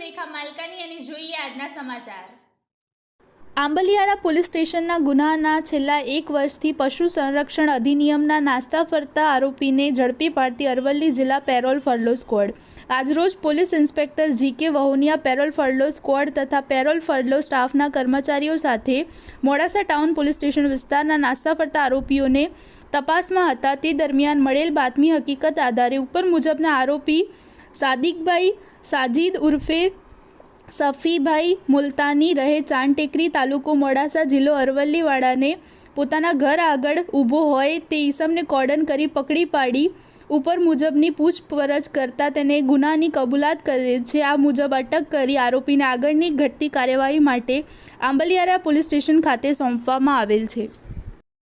રેખા માલકાની અને જોઈએ આજના સમાચાર। આંબલિયારા પોલીસ સ્ટેશનના ગુનાના છેલ્લા 1 વર્ષથી પશુ સંરક્ષણ અધિનિયમના નાસ્તા ફરતા આરોપીને ઝડપી પાડતી અરવલ્લી જિલ્લા પેરોલ ફરલો સ્ક્વોડ આજરોજ police inspector G K. Vahoniya parole furlough squad તથા પેરોલ ફરલો સ્ટાફના કર્મચારીઓ સાથે મોડાસા ટાઉન પોલીસ સ્ટેશન વિસ્તારના નાસ્તા ફરતા આરોપીઓને તપાસમાં હતા। તે દરમિયાન મળેલ બાતમી હકીકત આધારે ઉપર મુજબના આરોપી સાદિકભાઈ સાજીદ ઉર્ફે સફીભાઈ મુલતાની રહે ચાંદટેકરી તાલુકો મોડાસા જિલ્લો અરવલ્લીવાળાને પોતાના ઘર આગળ ઊભો હોય તે ઈસમને કોર્ડન કરી પકડી પાડી ઉપર મુજબની પૂછપરછ કરતા તેને ગુનાની કબૂલાત કરે છે। આ મુજબ અટક કરી આરોપીને આગળની ઘટતી કાર્યવાહી માટે આંબલિયારા પોલીસ સ્ટેશન ખાતે સોંપવામાં આવેલ છે।